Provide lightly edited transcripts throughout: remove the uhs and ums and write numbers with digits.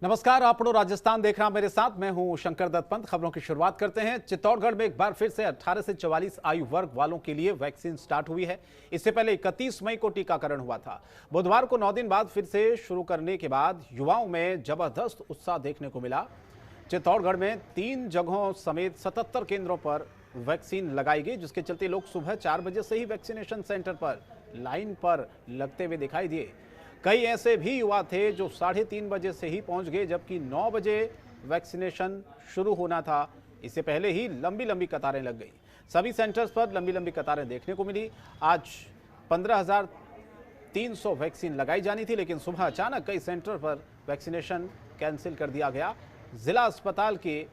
नमस्कार, आप राजस्थान देख रहे हैं मेरे साथ। मैं हूं शंकर दत्त पंत। खबरों की शुरुआत करते हैं। चित्तौड़गढ़ में एक बार फिर से 18 से 44 आयु वर्ग वालों के लिए वैक्सीन स्टार्ट हुई है। इससे पहले 31 मई को टीकाकरण हुआ था। बुधवार को 9 दिन बाद फिर से शुरू करने के बाद युवाओं में जबरदस्त उत्साह देखने को मिला। चित्तौड़गढ़ में 3 जगहों समेत 77 केंद्रों पर वैक्सीन लगाई गई, जिसके चलते लोग सुबह 4 बजे से ही वैक्सीनेशन सेंटर पर लाइन पर लगते हुए दिखाई दिए। कई ऐसे भी युवा थे जो 3:30 बजे से ही पहुंच गए, जबकि 9 बजे वैक्सीनेशन शुरू होना था। इससे पहले ही लंबी लंबी कतारें लग गई। सभी सेंटर्स पर लंबी लंबी कतारें देखने को मिली। आज 15,300 वैक्सीन लगाई जानी थी, लेकिन सुबह अचानक कई सेंटर पर वैक्सीनेशन कैंसिल कर दिया गया। जिला अस्पताल के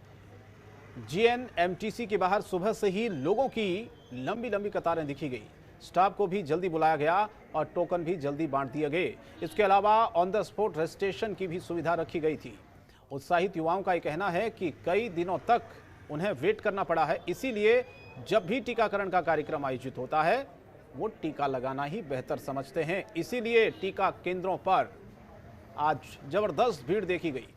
GNMTC के बाहर सुबह से ही लोगों की लंबी लंबी कतारें दिखी गई। स्टाफ को भी जल्दी बुलाया गया और टोकन भी जल्दी बांट दिए गए। इसके अलावा ऑन द स्पॉट रजिस्ट्रेशन की भी सुविधा रखी गई थी। उत्साहित युवाओं का यह कहना है कि कई दिनों तक उन्हें वेट करना पड़ा है, इसीलिए जब भी टीकाकरण का कार्यक्रम आयोजित होता है वो टीका लगाना ही बेहतर समझते हैं। इसीलिए टीका केंद्रों पर आज जबरदस्त भीड़ देखी गई।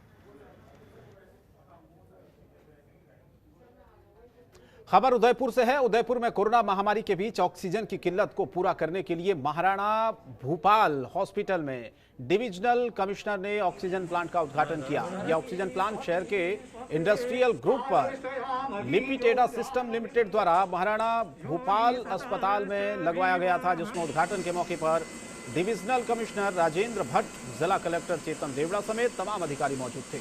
खबर उदयपुर से है। उदयपुर में कोरोना महामारी के बीच ऑक्सीजन की किल्लत को पूरा करने के लिए महाराणा भूपाल हॉस्पिटल में डिविजनल कमिश्नर ने ऑक्सीजन प्लांट का उद्घाटन किया। यह ऑक्सीजन प्लांट शहर के इंडस्ट्रियल ग्रुप पर लिपिटेडा सिस्टम लिमिटेड द्वारा महाराणा भूपाल अस्पताल में लगवाया गया था, जिसमें उद्घाटन के मौके पर डिविजनल कमिश्नर राजेंद्र भट्ट, जिला कलेक्टर चेतन देवड़ा समेत तमाम अधिकारी मौजूद थे।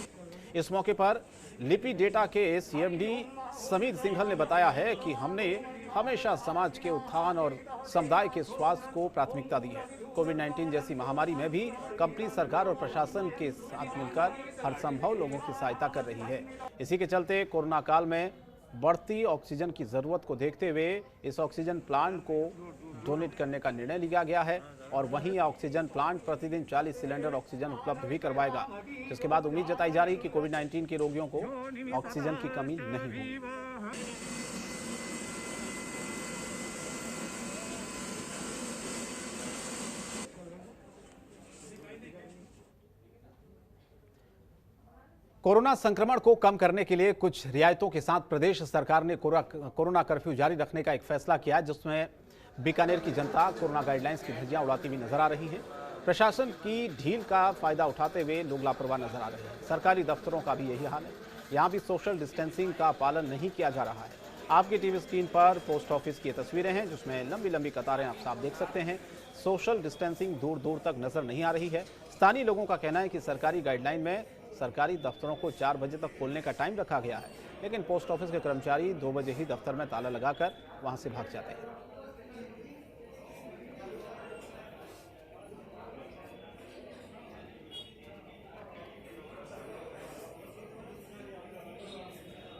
इस मौके पर लिपिडेटा के CMD समीर सिंघल ने बताया है कि हमने हमेशा समाज के उत्थान और समुदाय के स्वास्थ्य को प्राथमिकता दी है। कोविड-19 जैसी महामारी में भी कंपनी, सरकार और प्रशासन के साथ मिलकर हर संभव लोगों की सहायता कर रही है। इसी के चलते कोरोना काल में बढ़ती ऑक्सीजन की जरूरत को देखते हुए इस ऑक्सीजन प्लांट को डोनेट करने का निर्णय लिया गया है और वहीं ऑक्सीजन प्लांट प्रतिदिन 40 सिलेंडर ऑक्सीजन उपलब्ध भी करवाएगा, जिसके बाद उम्मीद जताई जा रही है कि कोविड-19 के रोगियों को ऑक्सीजन की कमी नहीं होगी। कोरोना संक्रमण को कम करने के लिए कुछ रियायतों के साथ प्रदेश सरकार ने कोरोना कर्फ्यू जारी रखने का एक फैसला किया है, जिसमें बीकानेर की जनता कोरोना गाइडलाइंस की धज्जियां उड़ाती हुई नजर आ रही है। प्रशासन की ढील का फायदा उठाते हुए लोग लापरवाह नजर आ रहे हैं। सरकारी दफ्तरों का भी यही हाल है। यहाँ भी सोशल डिस्टेंसिंग का पालन नहीं किया जा रहा है। आपकी टीवी स्क्रीन पर पोस्ट ऑफिस की तस्वीरें हैं, जिसमें लंबी लंबी कतारें आप साफ देख सकते हैं। सोशल डिस्टेंसिंग दूर दूर तक नजर नहीं आ रही है। स्थानीय लोगों का कहना है कि सरकारी गाइडलाइन में सरकारी दफ्तरों को 4 बजे तक खोलने का टाइम रखा गया है, लेकिन पोस्ट ऑफिस के कर्मचारी 2 बजे ही दफ्तर में ताला लगाकर वहां से भाग जाते हैं।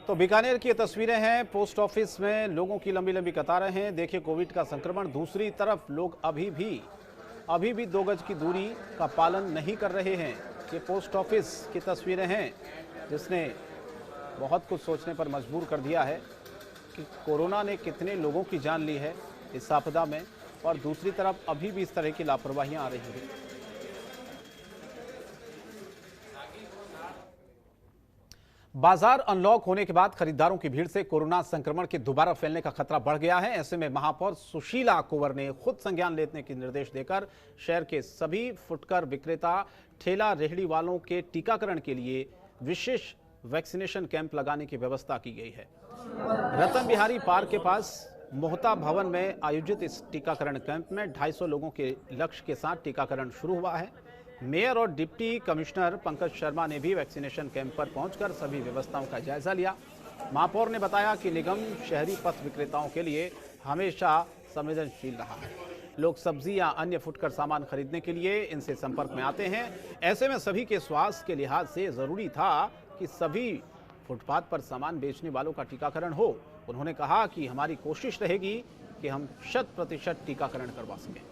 तो बीकानेर की ये तस्वीरें हैं। पोस्ट ऑफिस में लोगों की लंबी लंबी कतारें हैं। देखिए कोविड का संक्रमण। दूसरी तरफ लोग अभी भी 2 गज की दूरी का पालन नहीं कर रहे हैं। ये पोस्ट ऑफिस की तस्वीरें हैं, जिसने बहुत कुछ सोचने पर मजबूर कर दिया है कि कोरोना ने कितने लोगों की जान ली है इस आपदा में, और दूसरी तरफ अभी भी इस तरह की लापरवाहियां आ रही हैं। बाजार अनलॉक होने के बाद खरीदारों की भीड़ से कोरोना संक्रमण के दोबारा फैलने का खतरा बढ़ गया है। ऐसे में महापौर सुशीला कुंवर ने खुद संज्ञान लेने के निर्देश देकर शहर के सभी फुटकर विक्रेता, ठेला रेहड़ी वालों के टीकाकरण के लिए विशेष वैक्सीनेशन कैंप लगाने की व्यवस्था की गई है। रतन बिहारी पार्क के पास मोहता भवन में आयोजित इस टीकाकरण कैंप में 250 लोगों के लक्ष्य के साथ टीकाकरण शुरू हुआ है। मेयर और डिप्टी कमिश्नर पंकज शर्मा ने भी वैक्सीनेशन कैंप पर पहुंचकर सभी व्यवस्थाओं का जायजा लिया। महापौर ने बताया कि निगम शहरी पथ विक्रेताओं के लिए हमेशा संवेदनशील रहा है। लोग सब्जी या अन्य फुटकर सामान खरीदने के लिए इनसे संपर्क में आते हैं। ऐसे में सभी के स्वास्थ्य के लिहाज से जरूरी था कि सभी फुटपाथ पर सामान बेचने वालों का टीकाकरण हो। उन्होंने कहा कि हमारी कोशिश रहेगी कि हम 100% टीकाकरण करवा सकें।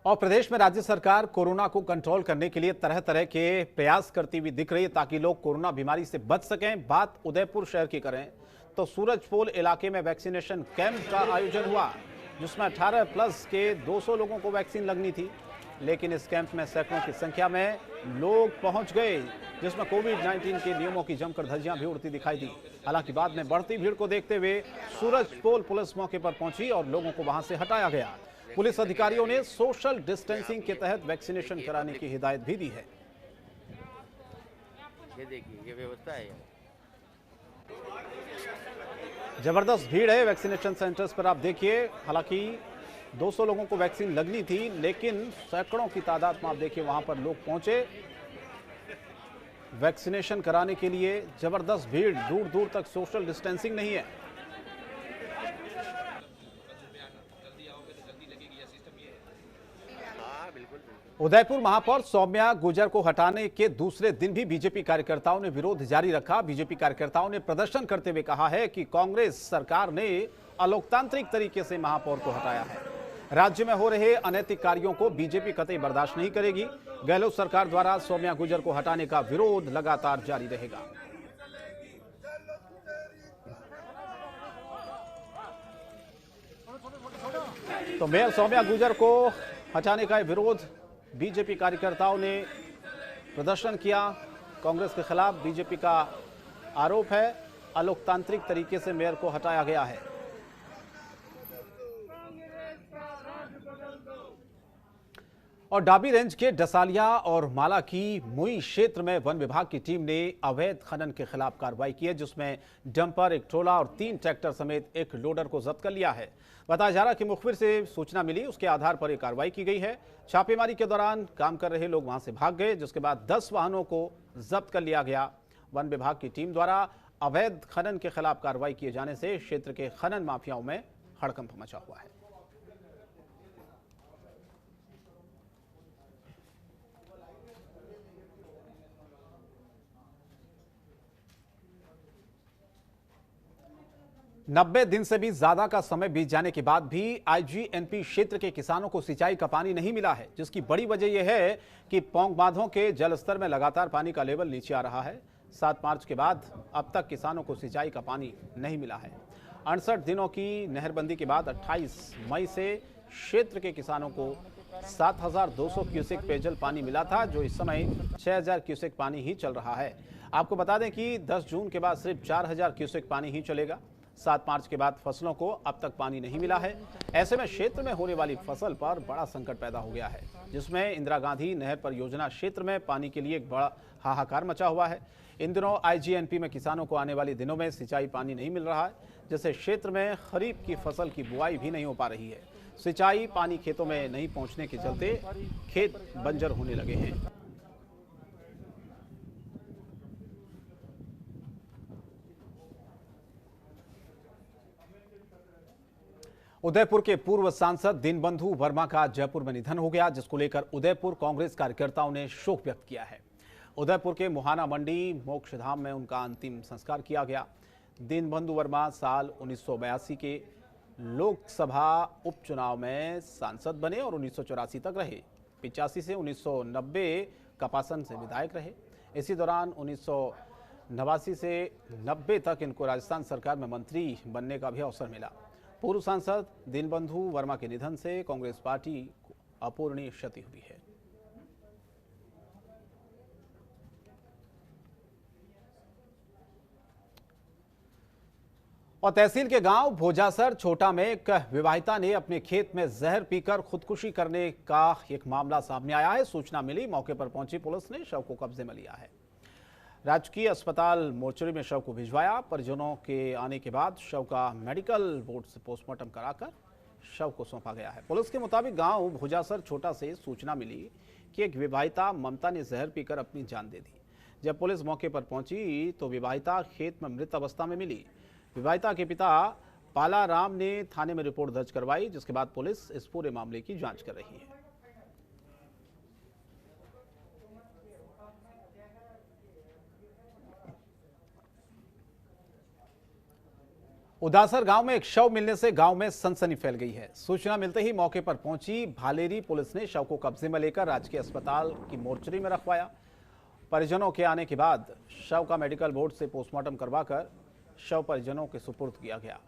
और प्रदेश में राज्य सरकार कोरोना को कंट्रोल करने के लिए तरह तरह के प्रयास करती हुई दिख रही है, ताकि लोग कोरोना बीमारी से बच सकें। बात उदयपुर शहर की करें तो सूरजपोल इलाके में वैक्सीनेशन कैंप का आयोजन हुआ, जिसमें 18 प्लस के 200 लोगों को वैक्सीन लगनी थी। लेकिन इस कैंप में सैकड़ों की संख्या में लोग पहुंच गए, जिसमें कोविड-19 के नियमों की जमकर धज्जियां भी उड़ती दिखाई दी। हालांकि बाद में बढ़ती भीड़ को देखते हुए सूरजपोल पुलिस मौके पर पहुंची और लोगों को वहां से हटाया गया। पुलिस अधिकारियों ने सोशल डिस्टेंसिंग के तहत वैक्सीनेशन कराने की हिदायत भी दी है। ये देखिए, ये व्यवस्था है। जबरदस्त भीड़ है वैक्सीनेशन सेंटर्स पर, आप देखिए। हालांकि 200 लोगों को वैक्सीन लगनी थी, लेकिन सैकड़ों की तादाद में आप देखिए वहां पर लोग पहुंचे वैक्सीनेशन कराने के लिए। जबरदस्त भीड़, दूर दूर तक सोशल डिस्टेंसिंग नहीं है। उदयपुर महापौर सौम्या गुर्जर को हटाने के दूसरे दिन भी बीजेपी कार्यकर्ताओं ने विरोध जारी रखा। बीजेपी कार्यकर्ताओं ने प्रदर्शन करते हुए कहा है कि कांग्रेस सरकार ने अलोकतांत्रिक तरीके से महापौर को हटाया है। राज्य में हो रहे अनैतिक कार्यों को बीजेपी कतई बर्दाश्त नहीं करेगी। गहलोत सरकार द्वारा सौम्या गुर्जर को हटाने का विरोध लगातार जारी रहेगा। तो मेयर सौम्या गुर्जर को हटाने का विरोध बीजेपी कार्यकर्ताओं ने प्रदर्शन किया। कांग्रेस के खिलाफ बीजेपी का आरोप है, अलोकतांत्रिक तरीके से मेयर को हटाया गया है। और डाबी रेंज के डसालिया और माला की मुई क्षेत्र में वन विभाग की टीम ने अवैध खनन के खिलाफ कार्रवाई की है, जिसमें डंपर, एक ट्रोला और 3 ट्रैक्टर समेत एक लोडर को जब्त कर लिया है। बताया जा रहा कि मुखबिर से सूचना मिली, उसके आधार पर यह कार्रवाई की गई है। छापेमारी के दौरान काम कर रहे लोग वहां से भाग गए, जिसके बाद 10 वाहनों को जब्त कर लिया गया। वन विभाग की टीम द्वारा अवैध खनन के खिलाफ कार्रवाई किए जाने से क्षेत्र के खनन माफियाओं में हड़कंप मचा हुआ है। नब्बे दिन से भी ज्यादा का समय बीत जाने के बाद भी आईजीएनपी क्षेत्र के किसानों को सिंचाई का पानी नहीं मिला है, जिसकी बड़ी वजह यह है कि पौंग बांधों के जलस्तर में लगातार पानी का लेवल नीचे आ रहा है। 7 मार्च के बाद अब तक किसानों को सिंचाई का पानी नहीं मिला है। 68 दिनों की नहरबंदी के बाद 28 मई से क्षेत्र के किसानों को 7200 क्यूसेक पेयजल पानी मिला था, जो इस समय 6000 क्यूसेक पानी ही चल रहा है। आपको बता दें कि 10 जून के बाद सिर्फ 4000 क्यूसेक पानी ही चलेगा। 7 मार्च के बाद फसलों को अब तक पानी नहीं मिला है। ऐसे में क्षेत्र में होने वाली फसल पर बड़ा संकट पैदा हो गया है, जिसमें इंदिरा गांधी नहर परियोजना क्षेत्र में पानी के लिए एक बड़ा हाहाकार मचा हुआ है। इन दिनों आईजीएनपी में किसानों को आने वाले दिनों में सिंचाई पानी नहीं मिल रहा है, जिससे क्षेत्र में खरीफ की फसल की बुआई भी नहीं हो पा रही है। सिंचाई पानी खेतों में नहीं पहुंचने के चलते खेत बंजर होने लगे हैं। उदयपुर के पूर्व सांसद दीनबंधु वर्मा का जयपुर में निधन हो गया, जिसको लेकर उदयपुर कांग्रेस कार्यकर्ताओं ने शोक व्यक्त किया है। उदयपुर के मुहाना मंडी मोक्षधाम में उनका अंतिम संस्कार किया गया। दीनबंधु वर्मा साल 1982 के लोकसभा उपचुनाव में सांसद बने और 1984 तक रहे। 85 से 1990 कपासन से विधायक रहे। इसी दौरान 1989 से 90 तक इनको राजस्थान सरकार में मंत्री बनने का भी अवसर मिला। पूर्व सांसद दीनबंधु वर्मा के निधन से कांग्रेस पार्टी को अपूरणीय क्षति हुई है। और तहसील के गांव भोजासर छोटा में एक विवाहिता ने अपने खेत में जहर पीकर खुदकुशी करने का एक मामला सामने आया है। सूचना मिली, मौके पर पहुंची पुलिस ने शव को कब्जे में लिया है। राजकीय अस्पताल मोर्चरी में शव को भिजवाया। परिजनों के आने के बाद शव का मेडिकल बोर्ड से पोस्टमार्टम कराकर शव को सौंपा गया है। पुलिस के मुताबिक गांव भुजासर छोटा से सूचना मिली कि एक विवाहिता ममता ने जहर पीकर अपनी जान दे दी। जब पुलिस मौके पर पहुंची तो विवाहिता खेत में मृत अवस्था में मिली। विवाहिता के पिता पाला राम ने थाने में रिपोर्ट दर्ज करवाई, जिसके बाद पुलिस इस पूरे मामले की जांच कर रही है। उदासर गांव में एक शव मिलने से गांव में सनसनी फैल गई है। सूचना मिलते ही मौके पर पहुंची भालेरी पुलिस ने शव को कब्जे में लेकर राजकीय अस्पताल की मोर्चरी में रखवाया। परिजनों के आने के बाद शव का मेडिकल बोर्ड से पोस्टमार्टम करवाकर शव परिजनों के सुपुर्द किया गया।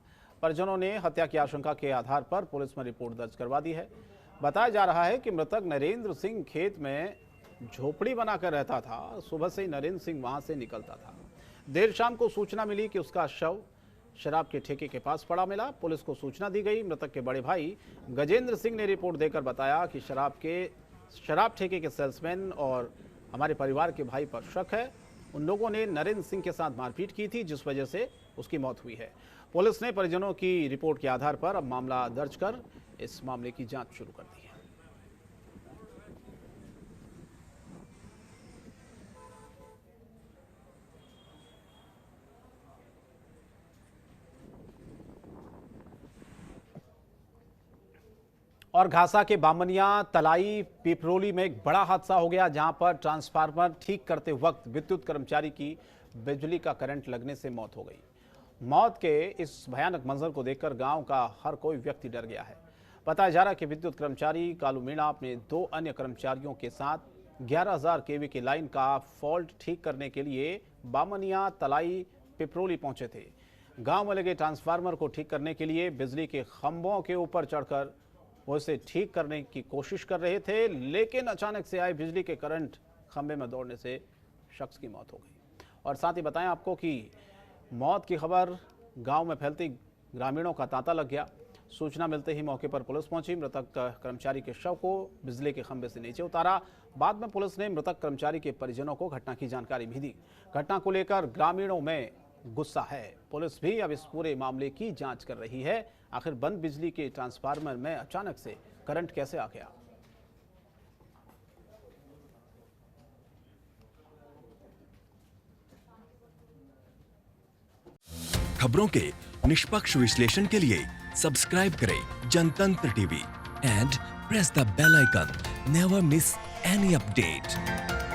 परिजनों ने हत्या की आशंका के आधार पर पुलिस में रिपोर्ट दर्ज करवा दी है। बताया जा रहा है कि मृतक नरेंद्र सिंह खेत में झोपड़ी बनाकर रहता था। सुबह से ही नरेंद्र सिंह वहां से निकलता था। देर शाम को सूचना मिली कि उसका शव शराब के ठेके के पास पड़ा मिला। पुलिस को सूचना दी गई। मृतक के बड़े भाई गजेंद्र सिंह ने रिपोर्ट देकर बताया कि शराब ठेके के सेल्समैन और हमारे परिवार के भाई पर शक है। उन लोगों ने नरेंद्र सिंह के साथ मारपीट की थी, जिस वजह से उसकी मौत हुई है। पुलिस ने परिजनों की रिपोर्ट के आधार पर अब मामला दर्ज कर इस मामले की जांच शुरू कर दी है। और घासा के बामनिया तलाई पिपरोली में एक बड़ा हादसा हो गया, जहां पर ट्रांसफार्मर ठीक करते वक्त विद्युत कर्मचारी की बिजली का करंट लगने से मौत हो गई। मौत के इस भयानक मंजर को देखकर गांव का हर कोई व्यक्ति डर गया है। बताया जा रहा है कि विद्युत कर्मचारी कालू मीणा अपने 2 अन्य कर्मचारियों के साथ 11,000 केवी की लाइन का फॉल्ट ठीक करने के लिए बामनिया तलाई पिपरोली पहुंचे थे। गांव में लगे ट्रांसफार्मर को ठीक करने के लिए बिजली के खंभों के ऊपर चढ़कर वो इसे ठीक करने की कोशिश कर रहे थे, लेकिन अचानक से आए बिजली के करंट खंभे में दौड़ने से शख्स की मौत हो गई। और साथ ही बताएं आपको कि मौत की खबर गांव में फैलती ग्रामीणों का तांता लग गया। सूचना मिलते ही मौके पर पुलिस पहुंची। मृतक कर्मचारी के शव को बिजली के खंभे से नीचे उतारा। बाद में पुलिस ने मृतक कर्मचारी के परिजनों को घटना की जानकारी भी दी। घटना को लेकर ग्रामीणों में गुस्सा है। पुलिस भी अब इस पूरे मामले की जांच कर रही है। आखिर बंद बिजली के ट्रांसफार्मर में अचानक से करंट कैसे आ गया। खबरों के निष्पक्ष विश्लेषण के लिए सब्सक्राइब करें Janatantra TV and press the bell icon. Never miss any update.